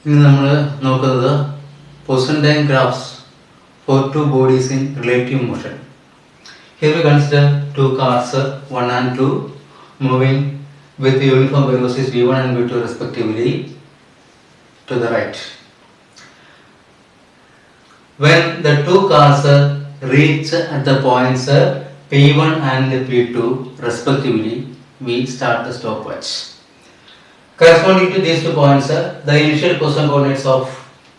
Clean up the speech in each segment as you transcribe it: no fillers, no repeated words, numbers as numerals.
ഇനി നമ്മൾ നോക്കുന്നത് position time graphs for two bodies in relative motion. Here we consider two cars 1 and 2 moving with uniform velocities v1 and v2 respectively to the right. When the two cars reach at the points p1 and p2 respectively, we start the stopwatch. Corresponding to these 2 points, the initial position coordinates of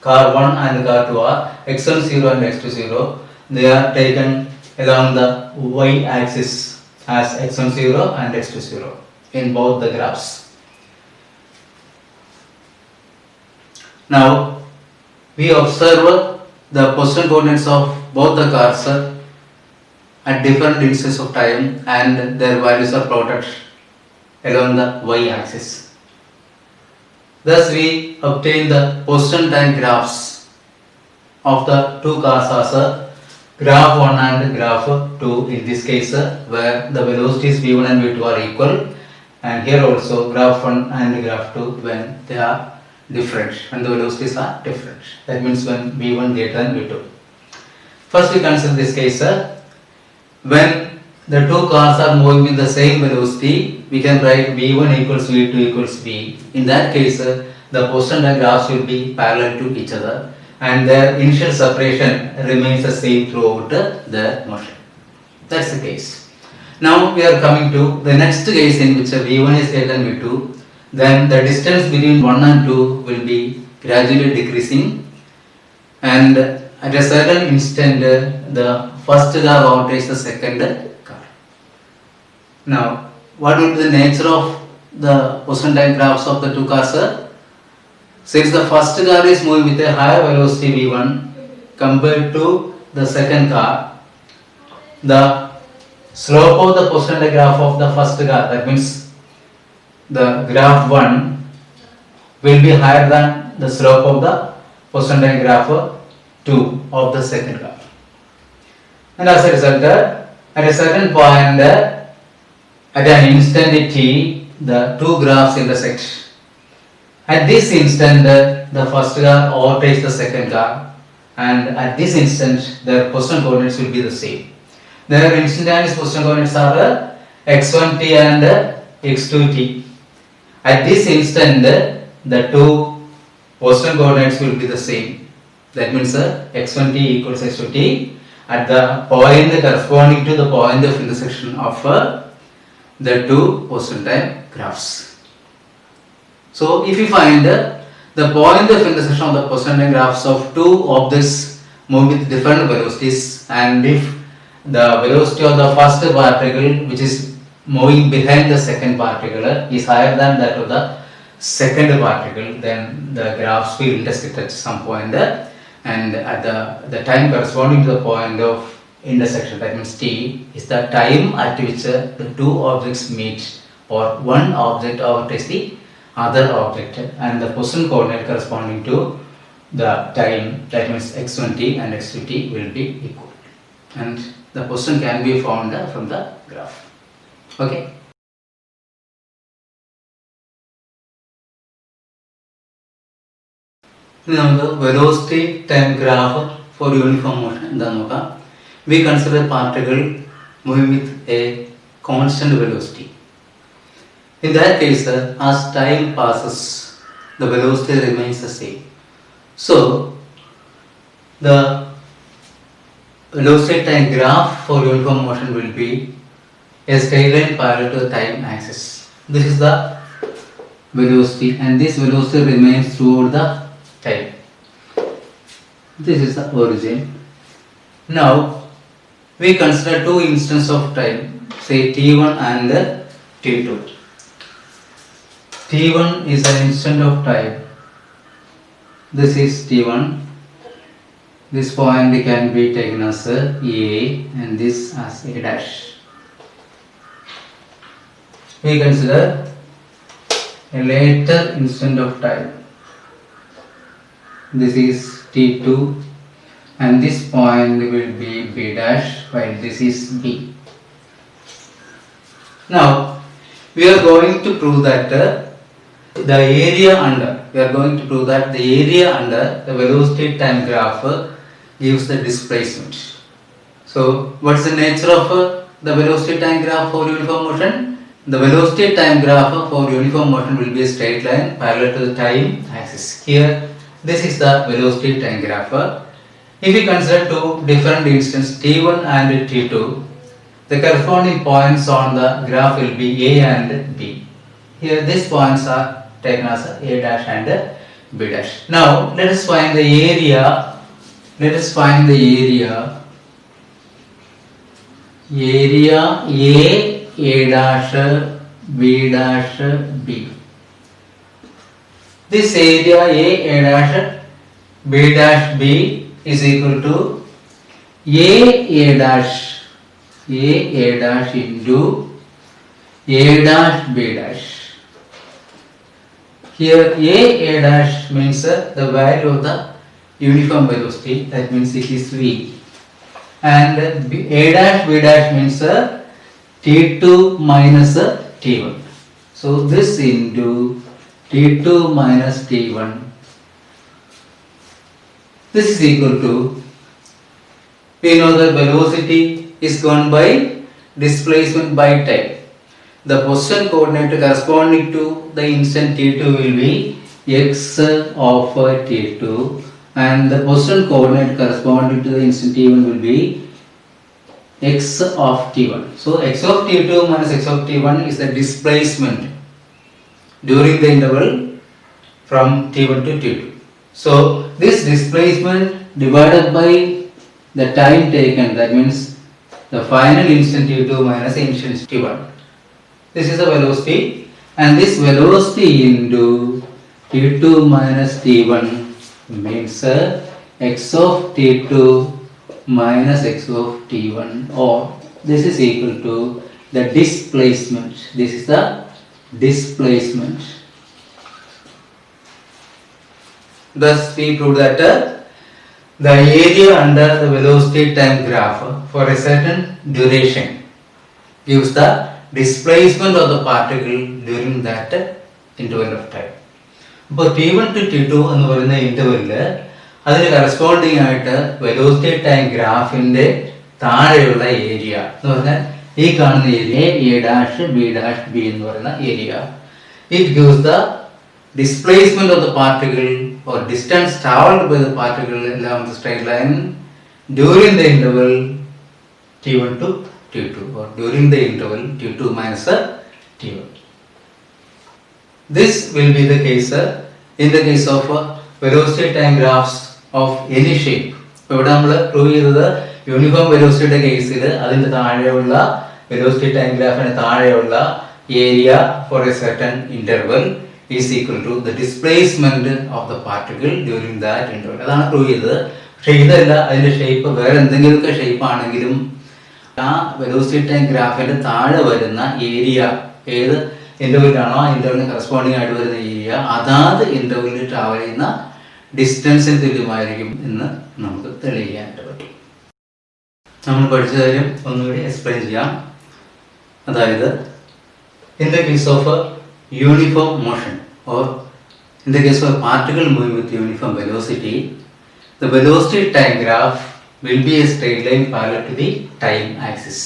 car 1 and car 2 are x10 and x20. They are taken along the y-axis as x10 and x20 in both the graphs. Now, we observe the position coordinates of both the cars at different instants of time, and their values are plotted along the y-axis. Thus, we obtain the position time graphs of the two cars as graph 1 and graph 2 in this case, where the velocities v1 and v2 are equal, and here also graph 1 and graph 2 when they are different, when the velocities are different. That means when v1 greater than v2. First we consider this case, when the two cars are moving with the same velocity, we can write v1 equals v2 equals v. In that case, the position time graphs will be parallel to each other, and their initial separation remains the same throughout the motion. That's the case. Now we are coming to the next case in which v1 is greater than v2. Then the distance between 1 and 2 will be gradually decreasing, and at a certain instant the first car overtakes the second car. Now, what will be the nature of the position time graphs of the two cars? Since the first car is moving with a higher velocity v1 compared to the second car, the slope of the position time graph of the first car, that means the graph 1, will be higher than the slope of the position time graph 2 of the second car. And as a result, at a certain point, at an instant t, the two graphs intersect. At this instant, the first car overtakes the second car, and at this instant, their position coordinates will be the same. Their instantaneous position coordinates are x1t and x2t. At this instant, the two position coordinates will be the same. That means x1t equals x2t at the point corresponding to the point of intersection of the two position time graphs. So, if you find the point of intersection of the position time graphs of two objects moving with different velocities, and if the velocity of the first particle which is moving behind the second particle is higher than that of the second particle, then the graphs will intersect at some point, and at the time corresponding to the point of intersection, that means t, is the time at which the two objects meet, or one object overtakes the other object, and the position coordinate corresponding to the time, that means x1t and x2t will be equal, and the position can be found from the graph. Okay. Now the velocity time graph for uniform motion. We consider particle moving with a constant velocity. In that case, as time passes, the velocity remains the same. So, the velocity time graph for uniform motion will be a straight line parallel to the time axis. This is the velocity, and this velocity remains throughout the time. This is the origin. Now, we consider two instants of time, say t1 and t2. t1 is an instant of time. This is t1. This point can be taken as a and this as a dash. We consider a later instant of time. This is t2, and this point will be b dash, while this is b. Now we are going to prove that the area under we are going to prove that the area under the velocity time graph gives the displacement. So what's the nature of the velocity time graph for uniform motion? The velocity time graph for uniform motion will be a straight line parallel to the time axis. Here, this is the velocity time graph. If we consider two different instants T1 and T2, the corresponding points on the graph will be A and B. Here these points are taken as A dash and B dash. Now let us find the area. Let us find the area A dash, B dash, B. This area A dash, B dash, B is equal to A dash into A dash B dash. Here A dash means the value of the uniform velocity, that means it is V. And A dash B dash means T2 minus T1. So this into T2 minus T1. This is equal to, we know that velocity is given by displacement by time. The position coordinate corresponding to the instant T2 will be x of T2, and the position coordinate corresponding to the instant T1 will be x of T1. So x of T2 minus x of T1 is the displacement during the interval from T1 to T2. So this displacement divided by the time taken, that means the final instant T2 minus the instant T1. This is the velocity, and this velocity into T2 minus T1 means x of T2 minus x of T1, or this is equal to the displacement. This is the displacement. Thus we prove that the area under the velocity time graph for a certain duration gives the displacement of the particle during that interval of time. ഇപ്പോൾ T1 to T2 എന്ന് പറയുന്ന ഇന്റർവെല്ലില് അതിന് corresponding ആയിട്ട് velocity time ഗ്രാഫിന്റെ താഴെയുള്ള area എന്ന് പറഞ്ഞാൽ ഈ കാണുന്ന area A dash B dash B എന്ന് പറയുന്ന area, it gives the displacement of the particle or distance traveled by the particle along the straight line during the interval T1 to T2, or during the interval T2 minus T1. This will be the case in the case of velocity time graphs of any shape. ഇവിടെ നമ്മൾ prove ചെയ്തത് uniform വെലോസിറ്റിയുടെ കേസിൽ അതിന്റെ താഴെയുള്ള velocity time ഗ്രാഫിന് താഴെയുള്ള area for a certain interval is equal to the displacement of the particle during that interval. അതാണ് prove ചെയ്തത്. പക്ഷെ ഇതല്ല, അതിന്റെ ഷേപ്പ് വേറെ എന്തെങ്കിലുമൊക്കെ ഷേപ്പ് ആണെങ്കിലും ആ വെലോസിറ്റി ടൈം ഗ്രാഫിന്റെ താഴെ വരുന്ന ഏരിയ ഏത് ഇന്റർവെല്ലാണോ ആ ഇന്റർവെലിന് കറസ്പോണ്ടിങ് ആയിട്ട് വരുന്ന ഏരിയ അതാത് ഇന്റർവെല്ലിൽ ട്രാവൽ ചെയ്യുന്ന ഡിസ്റ്റൻസിന് തുല്യമായിരിക്കും എന്ന് നമുക്ക് തെളിയിക്കാനായിട്ട് പറ്റും. നമ്മൾ പഠിച്ച കാര്യം ഒന്നുകൂടി എക്സ്പ്ലെയിൻ ചെയ്യാം. അതായത് in the case of uniform motion or in the case of particle moving with uniform velocity, the velocity time graph will be a straight line parallel to the time axis.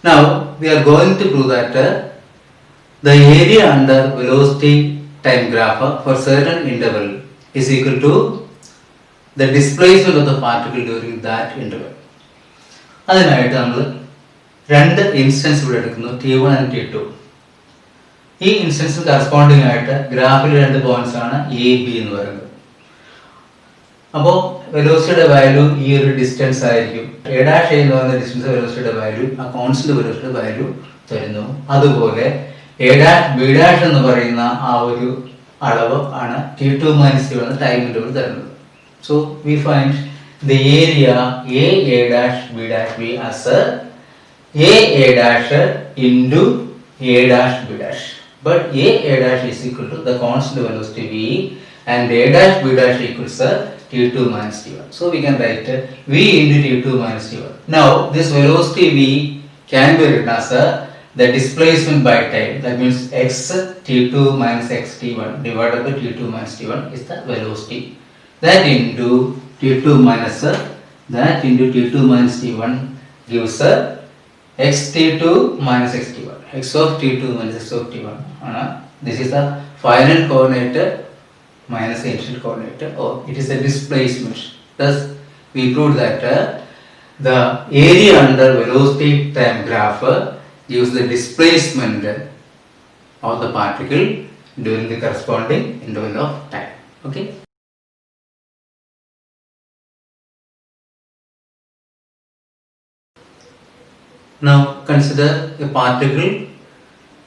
Now we are going to prove that the area under velocity time graph for certain interval is equal to the displacement of the particle during that interval. അതിനായിട്ട് നമ്മൾ രണ്ട് instance ഇവിടെ എടുക്കുന്നു, T1 and T2. ഈ ഇൻസ്റ്റൻസിന് corresponding ആയിട്ട് ഗ്രാഫിൽ രണ്ട് points ആണ് എ ബി എന്ന് പറയുന്നത്. അപ്പോൾ വെലോസിറ്റിയുടെ വാല്യൂ ഈ ഒരു ഡിസ്റ്റൻസ് ആയിരിക്കും. എ ഡാഷ് എന്ന് പറയുന്ന ഡിസ്റ്റൻസ് വെലോസിറ്റിയുടെ വാല്യൂ ആ കോൺസ്റ്റന്റ് വെലോസിറ്റിയുടെ വാല്യൂ തരുന്നു. അതുപോലെ എ ഡാഷ് ബി ഡാഷ് എന്ന് പറയുന്ന ആ ഒരു അളവ് ആണ് T2 മൈനസ് T1 എന്ന ടൈം ഇന്റർവൽ തരുന്നത്. So we find the area A dash B dash B as A dash into A dash B dash. But A dash is equal to the constant velocity V, and A dash B dash equals T2 minus T1. So we can write V into T2 minus T1. Now this velocity V can be written as the displacement by time, that means x t2 minus x t1 divided by t2 minus t1 is the velocity. That into t2 minus t1 gives x t2 minus x t1, x of t2 minus x of t1. This is the final coordinate minus the initial coordinate, or it is a displacement. Thus, we proved that the area under velocity time graph gives the displacement of the particle during the corresponding interval of time. Okay. Now consider a particle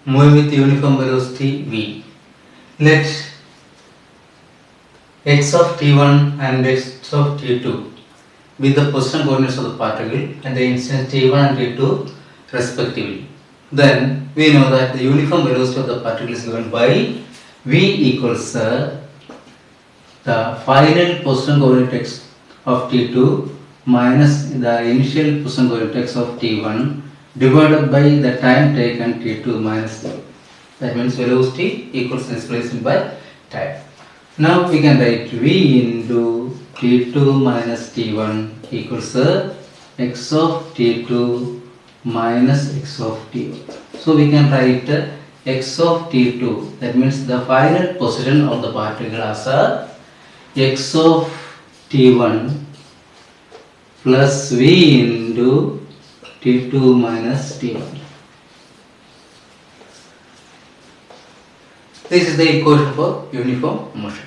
moving with uniform velocity v. Let x of t1 and x of t2 be the position coordinates of the particle and the instant t1 and t2 respectively. Then we know that the uniform velocity of the particle is given by v equals the final position coordinate x of t2 minus the initial position coordinate x of t1 divided by the time taken t2 minus t. That means velocity equals displacement by time. Now we can write v into t2 minus t1 equals x of t2 minus x of t1. So we can write x of t2, that means the final position of the particle as x of t1 plus v into t2 minus t1. This is the equation for uniform motion.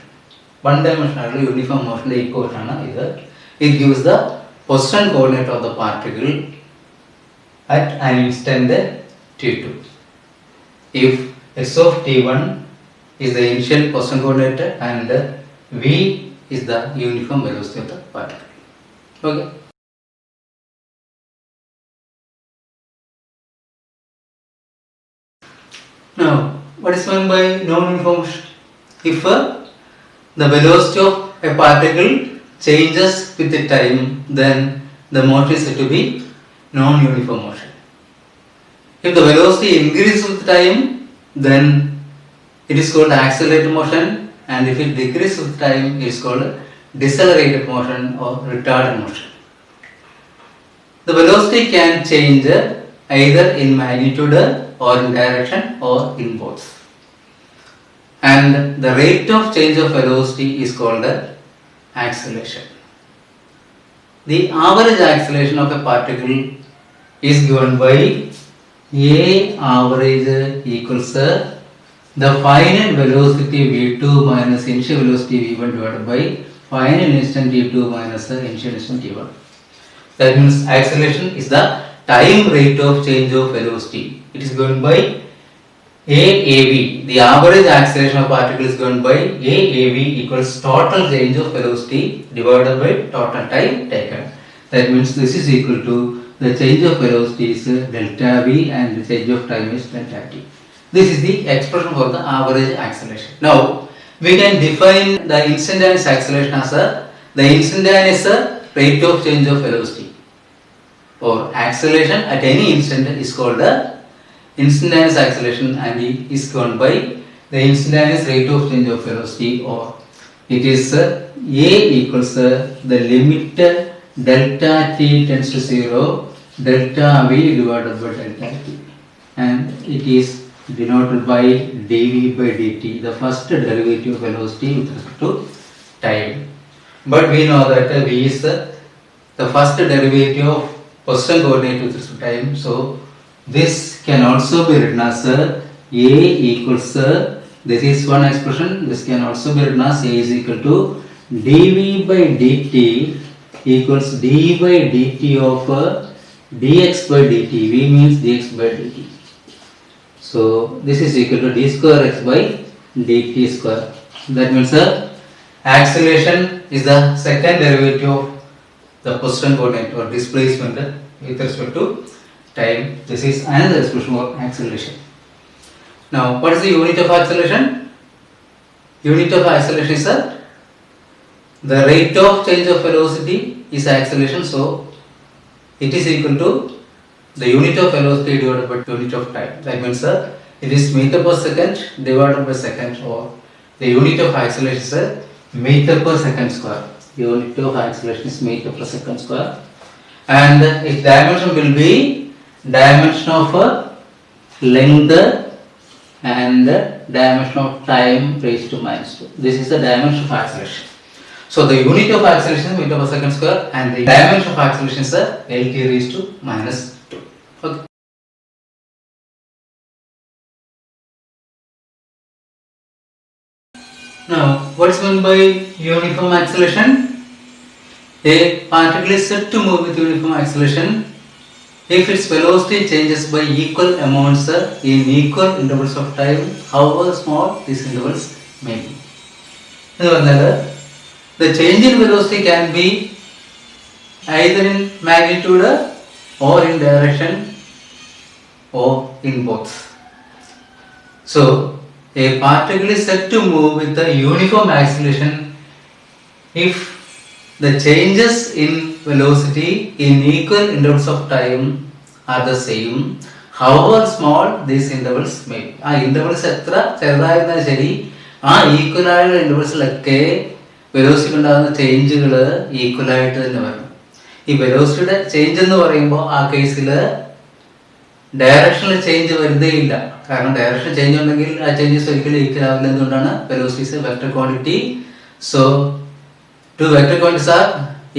One dimensional uniform motion equation is it gives the position coordinate of the particle at an instant t2. If x of t1 is the initial position coordinate and v is the uniform velocity of the particle. Okay. Now, what is meant by non-uniform motion? If the velocity of a particle changes with the time, then the motion is said to be non-uniform motion. If the velocity increases with time, then it is called accelerated motion, and if it decreases with time, it is called decelerated motion or retarded motion. The velocity can change either in magnitude or in direction or in both. And the rate of change of velocity is called acceleration. The average acceleration of a particle is given by A average equals the final velocity v2 minus initial velocity v1 divided by final instant t2 minus initial instant t1. That means acceleration is the time rate of change of velocity. It is given by AAV. The average acceleration of particle is given by AAV equals total change of velocity divided by total time taken. That means this is equal to the change of velocity is delta v and the change of time is delta t. This is the expression for the average acceleration. Now we can define the instantaneous acceleration as the instantaneous rate of change of velocity, or acceleration at any instant is called the instantaneous acceleration and it is given by the instantaneous rate of change of velocity, or it is A equals the limit delta t tends to 0 delta v divided by delta t, and it is denoted by dv by dt, the first derivative of velocity with respect to time. But we know that v is the first derivative of position coordinate with respect to time, so this can also be written as A equals this is one expression. This can also be written as A is equal to dv by dt equals d by dt of dx by dt. V means dx by dt. So this is equal to d square x by dt square. That means acceleration is the second derivative of the position coordinate or displacement with respect to time. This is another expression for acceleration. Now, what is the unit of acceleration? Unit of acceleration is the rate of change of velocity is acceleration. So, it is equal to the unit of velocity divided by unit of time. That means it is meter per second divided by second, or the unit of acceleration is meter per second square. Unit of acceleration is meter per second square, and its dimension will be dimension of length and dimension of time raised to -2. This is the dimension of acceleration. So the unit of acceleration is meter per second square, and the dimension of acceleration is LT raised to -2. Okay. Now, what is meant by uniform acceleration? A particle is said to move with uniform acceleration if its velocity changes by equal amounts in equal intervals of time, however small these intervals may be. The change in velocity can be either in magnitude or in direction or in both. So, a particle is said to move with a uniform acceleration if the changes in velocity in equal intervals of time are the same, however small these intervals may be. ആ intervals എത്ര ചെറുതായിരുന്നാലും ശരി, ആ equal ആയുള്ള ഇന്റർവൽസിലൊക്കെ velocity ഉണ്ടാകുന്ന ചേഞ്ചുകൾ equal ആയിട്ട് തന്നെ വരണം. ഈ വെലോസിറ്റിയുടെ ചേഞ്ച് എന്ന് പറയുമ്പോൾ ആ കേസിൽ ഡയറക്ഷണൽ ചേഞ്ച് വരുന്നേ ഇല്ല. കാരണം ഡയറക്ഷൻ ചേഞ്ച് ഉണ്ടെങ്കിൽ ആ ചേഞ്ചസ് ഒരിക്കലും ഈക്വൽ ആവില്ല. എന്തുകൊണ്ടാണ്? Velocity is a vector quantity. So two vector quantities are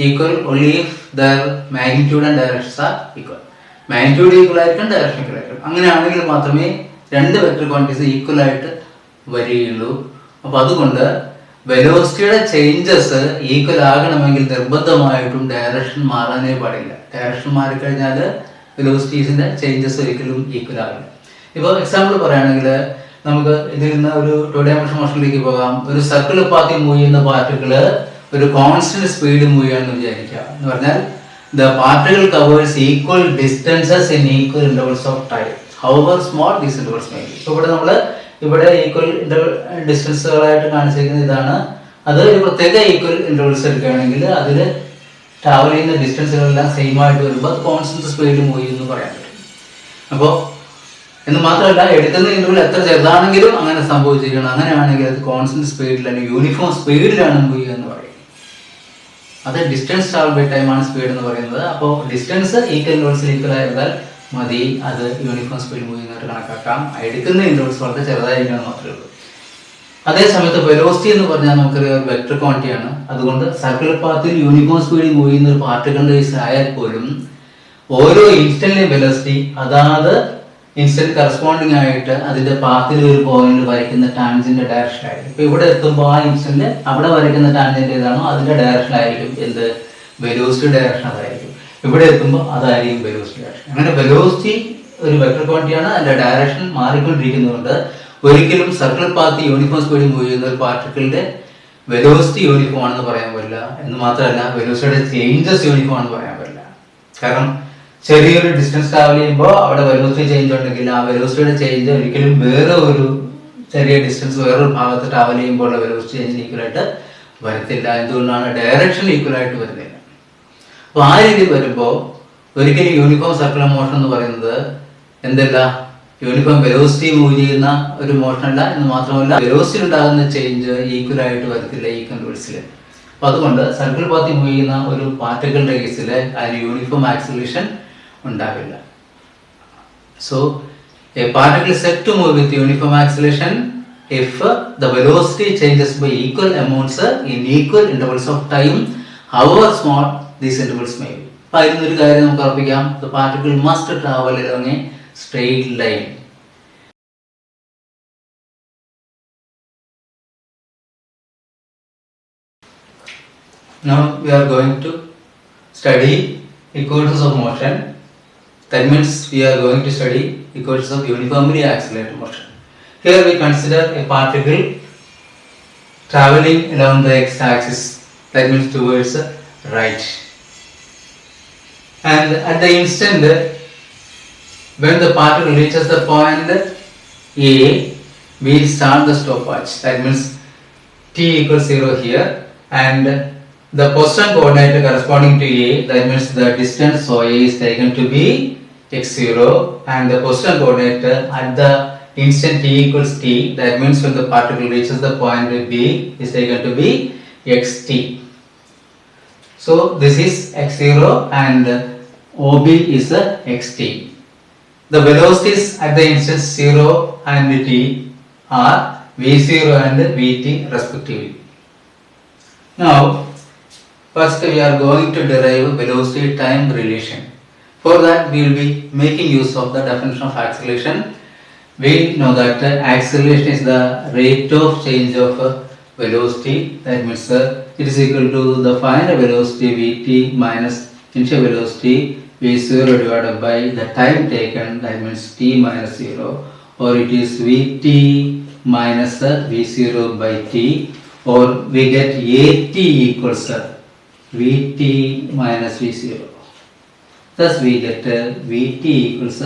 equal only if their magnitude and directions are equal. Magnitude equal ആയിരിക്കും, ഡയറക്ഷൻ ഈക്വൽ ആയിരിക്കും. അങ്ങനെയാണെങ്കിൽ മാത്രമേ രണ്ട് വെക്റ്റർ ക്വാണ്ടിറ്റീസ് ഈക്വൽ ആയിട്ട് വരികയുള്ളൂ. അപ്പോൾ അതുകൊണ്ട് വെലോസിറ്റിയുടെ ചേഞ്ചസ് ഈക്വൽ ആകണമെങ്കിൽ നിർബന്ധമായിട്ടും ഡയറക്ഷൻ മാറാനേ പാടില്ല. ഡയറക്ഷൻ മാറിക്കഴിഞ്ഞാൽ വെലോസിറ്റീസിന്റെ ചേഞ്ചസ് ഒരിക്കലും ഈക്വൽ ആകില്ല. ഇപ്പോൾ എക്സാമ്പിൾ പറയുകയാണെങ്കിൽ നമുക്ക് ഇതിൽ നിന്ന് ഒരു 2 ഡയമെൻഷൻ മോഷനിലേക്ക് പോകാം. ഒരു സർക്കിൾ പാത്തി മൂവ് ചെയ്യുന്ന പാർട്ടിക്കിൾ ഒരു കോൺസ്റ്റന്റ് സ്പീഡ് മൂവ് ചെയ്യാന്ന് വിചാരിക്കുക. എന്ന് പറഞ്ഞാൽ the particle covers equal distances in equal intervals of time, however small these intervals may be. ഇവിടെ ഈക്വൽ ഡിസ്റ്റൻസുകളായിട്ട് കാണിച്ചിരിക്കുന്ന ഇതാണ്. അത് ഒരു പ്രത്യേക ഈക്വൽ ഇന്റർവൽസ് എടുക്കുകയാണെങ്കിൽ അതിൽ ട്രാവൽ ചെയ്യുന്ന ഡിസ്റ്റൻസുകളെല്ലാം സെയിം ആയിട്ട് വരുമ്പോൾ അത് കോൺസ്റ്റന്റ് സ്പീഡിൽ മൂവ് ചെയ്യുമെന്ന് പറയാൻ പറ്റും. അപ്പോൾ എന്ന് മാത്രമല്ല, എടുക്കുന്ന ഇന്റർവൽ എത്ര ചെറുതാണെങ്കിലും അങ്ങനെ സംഭവിച്ചിരിക്കണം. അങ്ങനെയാണെങ്കിൽ അത് കോൺസ്റ്റന്റ് സ്പീഡിൽ അല്ലെങ്കിൽ യൂണിഫോം സ്പീഡിലാണ് മൂവ് ചെയ്യുക എന്ന് പറയും. അത് ഡിസ്റ്റൻസ് ട്രാവൽ ബൈ ടൈം ആണ് സ്പീഡ് എന്ന് പറയുന്നത്. അപ്പോൾ ഡിസ്റ്റൻസ് ഈക്വൽ ഇന്റർവൽസിൽ ഈക്വൽ ആയിരുന്നാൽ മതി, അത് യൂണിഫോം സ്പീഡ് മൂവ് ചെയ്യുന്നതായിട്ട് കണക്കാക്കാം. എടുക്കുന്ന ഇന്റർവൽസ് വളരെ ചെറുതായിരിക്കണം മാത്രമേ ഉള്ളൂ. അതേസമയത്ത് വെലോസിറ്റി എന്ന് പറഞ്ഞാൽ നമുക്കറിയാം ഒരു വെക്റ്റർ ക്വാണ്ടിറ്റിയാണ്. അതുകൊണ്ട് സർക്കുലർ പാത്തിൽ യൂണിഫോം സ്പീഡിൽ മൂവ് ചെയ്യുന്ന ഒരു പാർട്ടിക്കിളിന്റെ കേസ് ആയാൽ പോലും ഓരോ ഇൻസ്റ്റന്റിലെയും വെലോസിറ്റി അതാത് ഇൻസ്റ്റന്റ് കറസ്പോണ്ടിങ് ആയിട്ട് അതിന്റെ പാത്തിൽ ഒരു പോയിന്റ് വരയ്ക്കുന്ന ടാൻജന്റ് ഡയറക്ഷൻ ആയിരിക്കും. ഇപ്പൊ ഇവിടെ എത്തുമ്പോൾ ആ ഇൻസ്റ്റന്റ് അവിടെ വരയ്ക്കുന്ന ടാൻജന്റ് ഏതാണോ അതിന്റെ ഡയറക്ഷൻ ആയിരിക്കും എന്ത് വെലോസിറ്റി ഡയറക്ഷൻ അതായിരിക്കും. ഇവിടെ എത്തുമ്പോൾ അതായിരിക്കും വെലോസിറ്റി ഡയറക്ഷൻ. അങ്ങനെ വെലോസിറ്റി ഒരു വെക്റ്റർ ക്വാണ്ടിറ്റിയാണ്. അതിന്റെ ഡയറക്ഷൻ മാറിക്കൊണ്ടിരിക്കുന്നതുകൊണ്ട് ഒരിക്കലും സർക്കിൾ പാത്ത് യൂണിഫോം സ്പീഡിൽ മൂവ് ചെയ്യുന്ന ഒരു പാർട്ടിക്കിളിന്റെ വെലോസിറ്റി യൂണിഫോം ആണെന്ന് പറയാൻ പറ്റില്ല. എന്ന് മാത്രമല്ല വെലോസിറ്റിയുടെ ചേഞ്ചസ് യൂണിഫോം ആണെന്ന് പറയാൻ പറ്റില്ല. കാരണം ചെറിയൊരു ഡിസ്റ്റൻസ് ട്രാവൽ ചെയ്യുമ്പോൾ അവിടെ വെലോസിറ്റി ചേഞ്ച് ഉണ്ടെങ്കിൽ ആ വെലോസിറ്റിയുടെ ചേഞ്ച് ഒരിക്കലും വേറെ ഒരു ചെറിയ ഡിസ്റ്റൻസ് വേറൊരു ഭാഗത്ത് ട്രാവൽ ചെയ്യുമ്പോൾ ഉള്ള വെലോസിറ്റി ചേഞ്ച് ഈക്വൽ ആയിട്ട് വരത്തില്ല. എന്തുകൊണ്ടാണ്? ഡയറക്ഷൻ ഈക്വൽ ആയിട്ട് വരുന്നില്ല. അപ്പോൾ ആ രീതിയിൽ വരുമ്പോൾ ഒരിക്കലും യൂണിഫോം സർക്കുലർ മോഷൻ എന്ന് പറയുന്നത് എന്തല്ല, യൂണിഫോം വെലോസിറ്റി മൂവ് ചെയ്യുന്ന ഒരു മോഷൻ അല്ല. എന്ന് മാത്രമല്ല വെലോസിറ്റി ഉണ്ടാകുന്ന ചേഞ്ച് ഈക്വൽ ആയിട്ട് വരത്തില്ല ഈ ഇന്റർവൽസിൽ. അപ്പൊ അതുകൊണ്ട് സർക്കിൾ പാത്തി മൂവ് ചെയ്യുന്ന ഒരു പാർട്ടിക്കിളിന്റെ കേസിൽ അതിന് യൂണിഫോം ആക്സിലറേഷൻ ഉണ്ടാവില്ല. So A particle is said to move with uniform acceleration if the velocity changes by equal amounts in equal intervals of time, however small these intervals may be. അപ്പോൾ അതിനൊരു കാര്യം നമുക്ക് ഉറപ്പിക്കാം, the particle must travel along a straight line. Now we are going to study equations of motion. That means we are going to study equations of uniformly accelerated motion. Here we consider a particle traveling along the x-axis, that means towards the right. And at the instant when the particle reaches the point A, we start the stopwatch. That means t equals 0 here, and the position coordinate corresponding to A, that means the distance so A is taken to be x0 and the position coordinate at the instant t equals t, that means when the particle reaches the point B is taken to be xt. So this is x0 and OB is xt. The velocities at the instance 0 and t are v0 and vt respectively. Now first we are going to derive velocity time relation. For that we will be making use of the definition of acceleration. We know that acceleration is the rate of change of velocity, that means it is equal to the final velocity vt minus initial velocity v0 divided by the time taken, that means t minus 0, or it is vt minus v0 by t, or we get at equals vt minus v0. Thus we get vt equals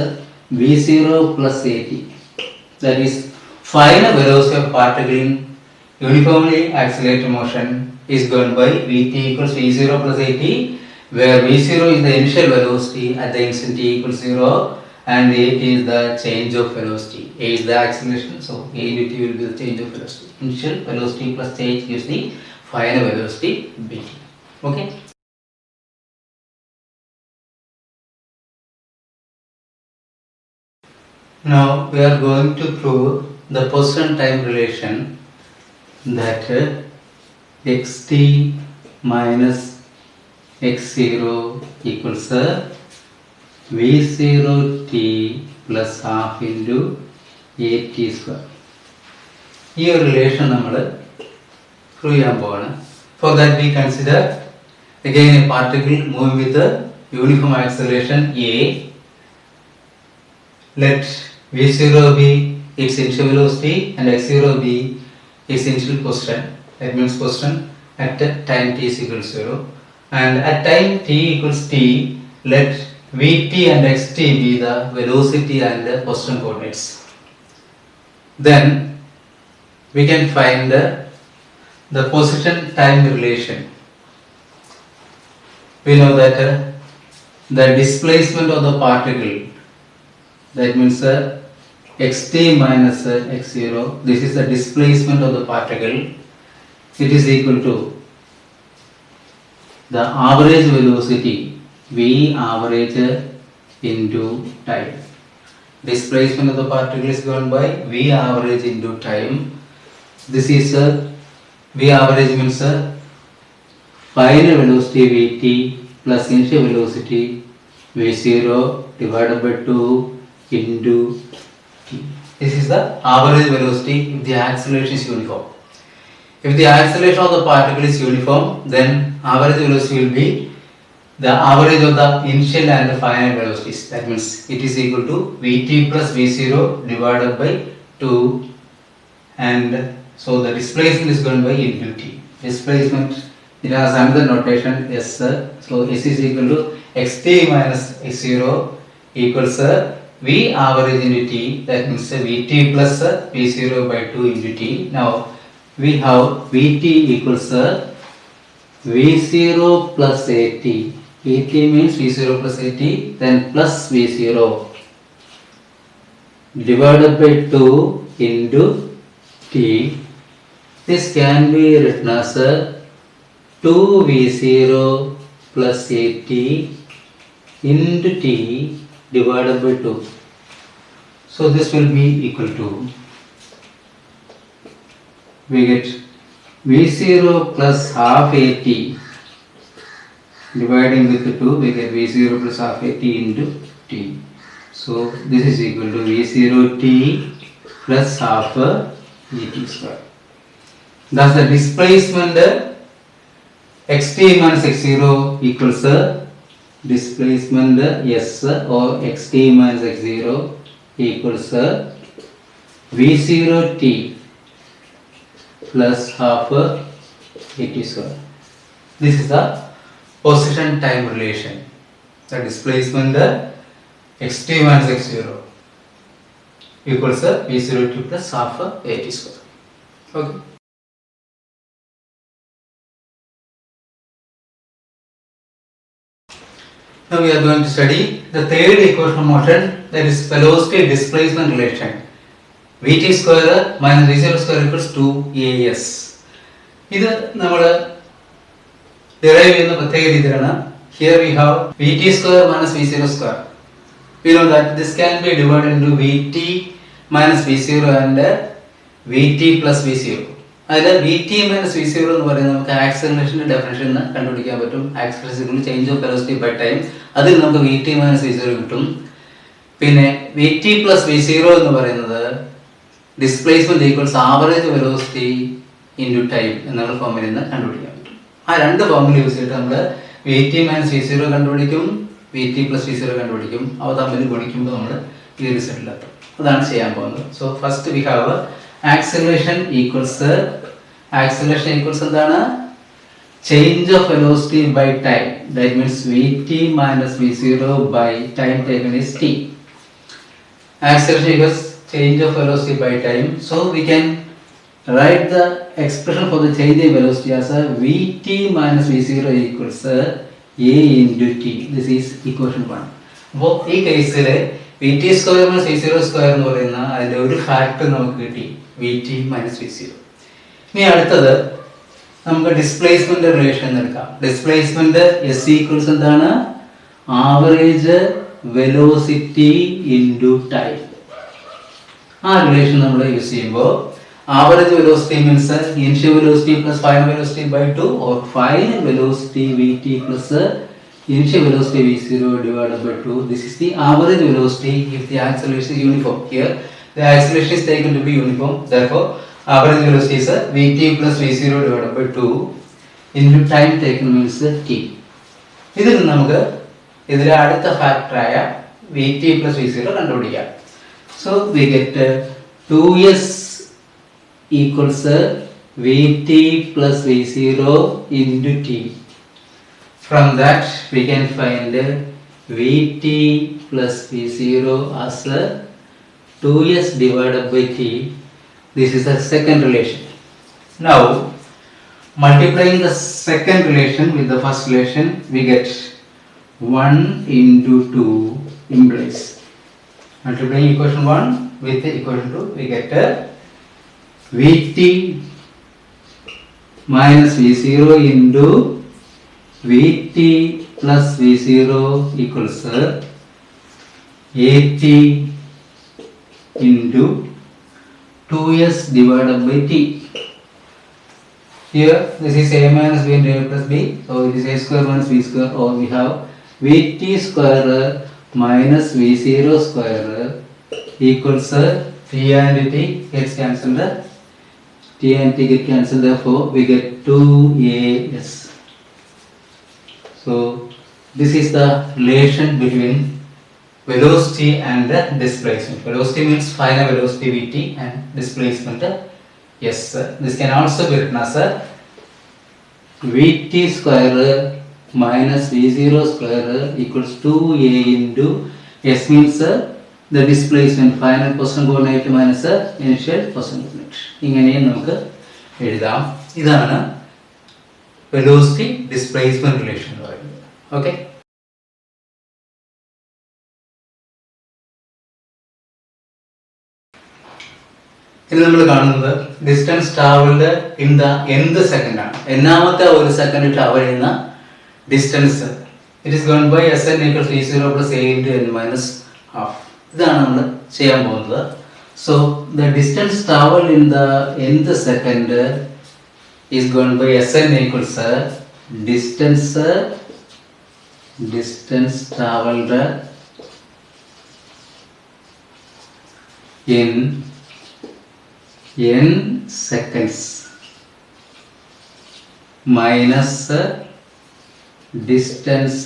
v0 plus at. That is final velocity of particle in uniformly accelerated motion is given by vt equals v0 plus at, where v0 is the initial velocity at the instant t equals 0 and at is the change of velocity. A is the acceleration, so a into t will be the change of velocity. Initial velocity plus change gives the final velocity bt. Okay. Now we are going to prove the position time relation, that xt minus x0 equals v0t plus half into at square. ഈ ഒരു relation നമ്മൾ prove ചെയ്യാൻ പോവാണ്. For that we consider again a particle moving with a uniform acceleration a. Let v0 be its initial velocity and x0 be its initial position, that means position at time t is equal to 0, and at time t equals t let vt and xt be the velocity and the position coordinates. Then we can find the position time relation. We know that the displacement of the particle, that means xt minus x0, this is the displacement of the particle, it is equal to the average velocity v average into time. Displacement of the particle is given by v average into time. This is v average means final velocity vt plus initial velocity v0 divided by 2 into t. This is the average velocity if the acceleration is uniform. If the acceleration of the particle is uniform, then average velocity will be the average of the initial and the final velocities. That means it is equal to vt plus v0 divided by 2, and so the displacement is given by into t. Displacement, it has another notation s. So s is equal to xt minus x0 equals v average into t, that means vt plus v0 by 2 into t. Now we have vt equals v0 plus at. Vt means v0 plus at, then plus v0 divided by 2 into t. This can be written as 2v0 plus at into t divided by 2. So this will be equal to, we get v0 plus half at dividing with 2, we get v0 plus half at into t. So this is equal to v0 t plus half at square. Thus the displacement xt minus x0 equals displacement s, or xt minus x0 equals v0 t plus half at square. This is the position time relation. The displacement xt minus x0 equals v0 t plus half at square. Okay. Now we are going to study the third equation of motion, that is velocity displacement relation. Vt square minus v0 square equals 2as. ഇത് നമ്മൾ derive ചെയ്യുന്ന പ്രത്യേക രീതിയിലാണ്. Here we have Vt square minus v0 square. We know that this can be divided into Vt minus v0 and Vt plus v0. അതിൽ Vt minus v0 എന്ന് പറയുന്നത് നമുക്ക് ആക്സിലറേഷന്റെ definition കണ്ടുപിടിക്കാൻ പറ്റും. Acceleration change of velocity by time, അതിൽ നമുക്ക് Vt minus v0 കിട്ടും. പിന്നെ Vt plus v0 എന്ന് പറയുന്നത് displacement equals average velocity into time എന്നുള്ള ഫോമിൽ നിന്ന് കണ്ടുപിടിക്കാൻ പറ്റും. ആ രണ്ട് ഫോമിൽ യൂസ് ചെയ്തിട്ട് നമ്മൾ Vt minus v0 കണ്ടുപിടിക്കും, Vt plus v0 കണ്ടുപിടിക്കും. അവ തമ്മിൽ ഗുണിക്കുമ്പോൾ നമ്മൾ ഈ റിസൾട്ടിലെത്തും. അതാണ് ചെയ്യാൻ പോകുന്നത്. So first we have acceleration equals എന്താണ്? Change of velocity by time. That means Vt minus v0 by time taken is t. Acceleration equals change of velocity by time. So we can write the expression for the change in velocity as a Vt minus v0 equals a into t. This is equation 1. അപ്പോൾ ഈ കേസിൽ Vt square minus v0 square എന്ന് പറയുന്ന അതിൻ്റെ ഒരു factor നമുക്ക് കിട്ടി, Vt minus v0. ഇനി അടുത്തത് നമുക്ക് ഡിസ്പ്ലേസ്മെന്റ് റിലേഷൻ എടുക്കാം. ഡിസ്പ്ലേസ്മെന്റ് എസ് ഈക്വൽസ് എന്താണ്? Average velocity into time. ആ റിലേഷൻ നമ്മൾ യൂസ് ചെയ്യുമ്പോൾ average velocity means initial velocity plus final velocity by 2 or final velocity Vt plus initial velocity v0 divided by 2. This is the average velocity if the acceleration is uniform. Here the acceleration is taken to be uniform, therefore average velocity is Vt plus v0 divided by 2 into time taken means t. ഇതിൽ നമുക്ക് ഇതിലെ അടുത്ത ഫാക്ടറായ Vt plus v0 കണ്ടുപിടിക്കാം. So we get 2s equals Vt plus v0 into t. From that we can find Vt plus v0 as 2s divided by t. This is the second relation. Now multiplying the second relation with the first relation, we get 1 into 2 implies. Multiplying equation 1 with equation 2, we get Vt minus v0 into Vt plus v0 equals At into 2s divided by t. Here this is a minus b and a plus b, so it is a square minus b square, or we have Vt square minus v0 square equals t and t gets cancelled, t and t get cancelled, therefore we get 2as. So this is the relation between velocity and displacement. Velocity means final velocity Vt and displacement s. This can also be written as Vt square minus v0 square equals 2a into s means the displacement final position coordinate minus initial position coordinate. ഇങ്ങനെയും നമുക്ക് എഴുതാം. ഇതാണ് velocity displacement relation എന്ന് പറയുന്നത്. Okay, ഇനി നമ്മൾ കാണുന്നത് distance travelled in the nth second ആണ്. എന്നാമത്തെ ഒരു സെക്കൻഡ് ട്രാവൽ ചെയ്യുന്ന distance it is gone by Sn equals v0 plus a into n minus half. ഇതാണ് നമ്മൾ ചെയ്യാൻ പോകുന്നത്. So the distance travelled in the nth second is gone by Sn equals distance traveled in n seconds minus distance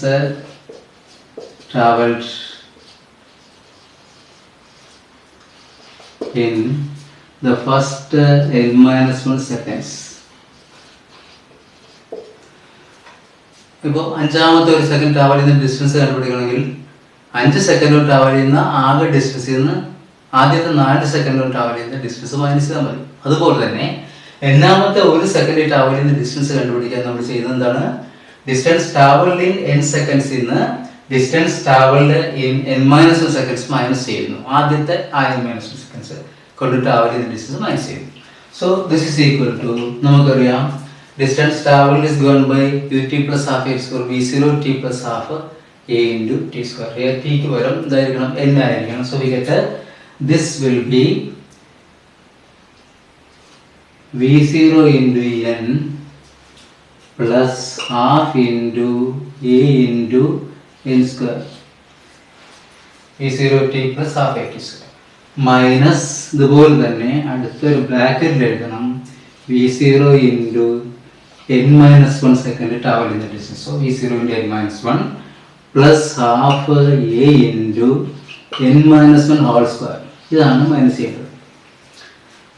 traveled in the first n minus 1 seconds. ഇപ്പോൾ അഞ്ചാമത്തെ ഒരു second travel ചെയ്യുന്ന distance കണ്ടുപിടിക്കണമെങ്കിൽ 5 second travel ചെയ്യുന്ന ആകെ ഡിസ്റ്റൻസിൽ നിന്ന് ആദ്യത്തെ 4 second travel ചെയ്യുന്ന distance minus ചെയ്താൽ മതി. അതുപോലെ തന്നെ എന്നാമത്തെ ഒരു സെക്കൻഡ് ട്രാവൽ ചെയ്യുന്ന ഡിസ്റ്റൻസ് കണ്ടുപിടിക്കാൻ നമ്മൾ ചെയ്യുന്നത് എന്താണ്? ഡിസ്റ്റൻസ് ട്രാവൽഡ് ഇൻ n സെക്കൻഡ്സിൽ നിന്ന് distance travelled in n-1 seconds minus ചെയ്യുന്നു. ആദ്യത്തെ ആ n-1 സെക്കൻഡ്സ് കൊണ്ട് ട്രാവൽ ചെയ്ത ഡിസ്റ്റൻസ് മൈനസ് ചെയ്യുന്നു. So this is equal to, നമുക്കറിയാം distance travelled is gone by ut plus half x square v0 t plus half a into t square. Here t ക്ക് പകരം ഇതായിരിക്കണം n ആയിരിക്കണം. So we get this will be v0 into n plus half into a into n square v0 t plus half a t square minus ഇതുപോലെ തന്നെ അടുത്തൊരു ബ്രാക്കറ്റിൽ എഴുതണം v0 into n-1 second travel ചെയ്ത distance. So v0 into n-1 plus half a into n-1 whole square. ഇതാണ് minus ചെയ്യേണ്ടത്.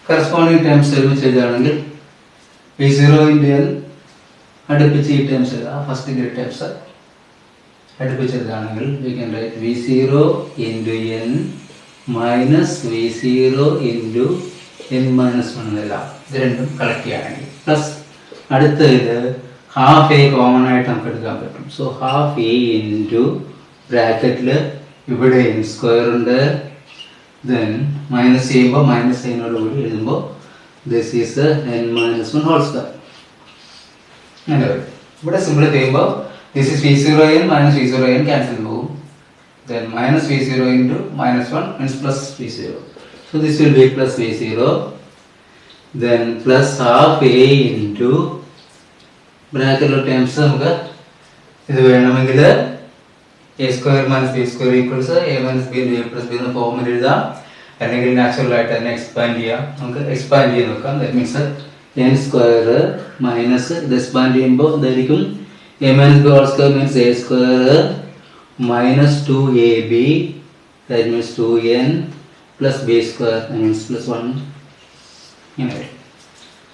Corresponding terms ഒരുമിച്ച് എഴുതുകയാണെങ്കിൽ v0 into n അടുപ്പിച്ച് ഈ ടേംസ് എഴുതാം. ഫസ്റ്റ് ഡിഗ്രി ടേംസ് അടുപ്പിച്ച് എഴുതുകയാണെങ്കിൽ we can write v0 into n minus v0 into n-1 എന്നെല്ലാം ഇത് രണ്ടും കളക്ട് ചെയ്യുകയാണെങ്കിൽ പ്ലസ് അടുത്ത ഇത് ഹാഫ് എ കോമൺ ആയിട്ട് നമുക്ക് എടുക്കാൻ പറ്റും. സോ ഹാഫ് എ ഇൻറ്റു ബ്രാക്കറ്റിൽ ഇവിടെ എൻ സ്ക്വയർ ഉണ്ട്. ദെൻ മൈനസ് ചെയ്യുമ്പോൾ മൈനസ് സൈനോട് കൂടി എഴുതുമ്പോൾ this is n-1 whole square. അങ്ങനെ വരും. ഇവിടെ സിമ്പിൾ ചെയ്യുമ്പോൾ this is v0n minus v0n cancel പോകും. Then minus v0 into -1 means plus v0. So this will be plus v0. Then plus half a into bracket terms നമുക്ക് ഇത് വേണമെങ്കിൽ a square minus b square equals a minus b into a plus b എന്ന ഫോമിൽ എഴുതാം. അല്ലെങ്കിൽ natural ആയിട്ട് തന്നെ expand ചെയ്യാം. നമുക്ക് എക്സ്പാൻഡ് ചെയ്ത് നോക്കാം. That means n square minus ഇത് എക്സ്പാൻഡ് ചെയ്യുമ്പോൾ ഇതായിരിക്കും a minus b whole square means a square minus 2ab, that means 2n plus b square, that means plus 1. Anyway,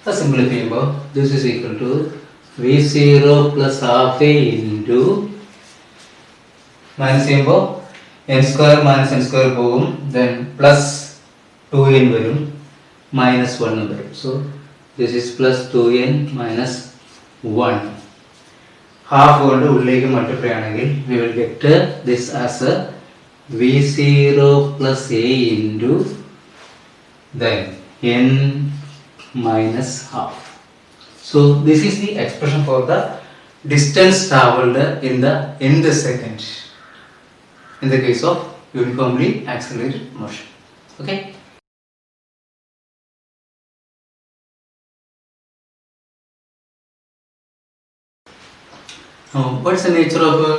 so simplify about this is equal to v0 plus half a into minus n square minus n square boom, then plus 2n varum minus 1 varum. So this is plus 2n minus 1. Half കൊണ്ട് ഉള്ളിലേക്ക് multiply ആണെങ്കിൽ we will get this as A v0 plus a into then n minus half. So this is the expression for the distance traveled in the nth second in the case of uniformly accelerated motion. Okay. What is the nature of a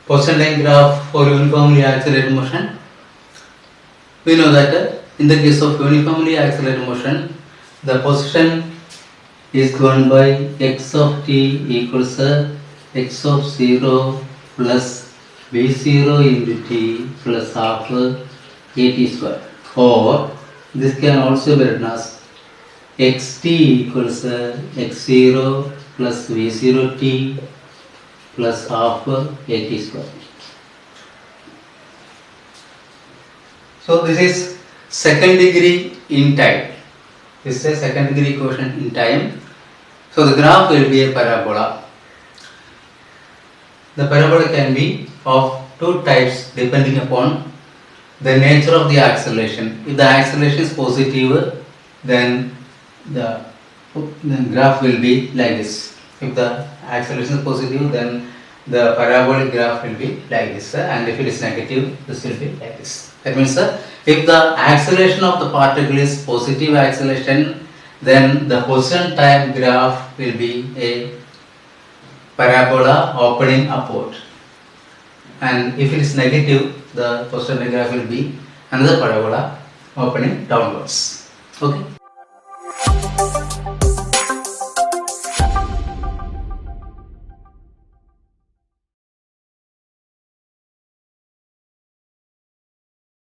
position line graph for uniformly accelerated motion? We know that in the case of uniformly accelerated motion, the position is given by x of t equals x of 0 plus v0 into t plus half at square. Or this can also be written as xt equals x0 plus v0 t plus half at square. So this is second degree in time. This is a second degree equation in time. So the graph will be a parabola. The parabola can be of two types depending upon the nature of the acceleration. If the acceleration is positive, then the graph will be like this. If the acceleration is positive, then the parabolic graph will be like this, and if it is negative, this will be like this. That means if the acceleration of the particle is positive acceleration, then the position time graph will be a parabola opening upward, and if it is negative, the position time graph will be another parabola opening downwards. Okay.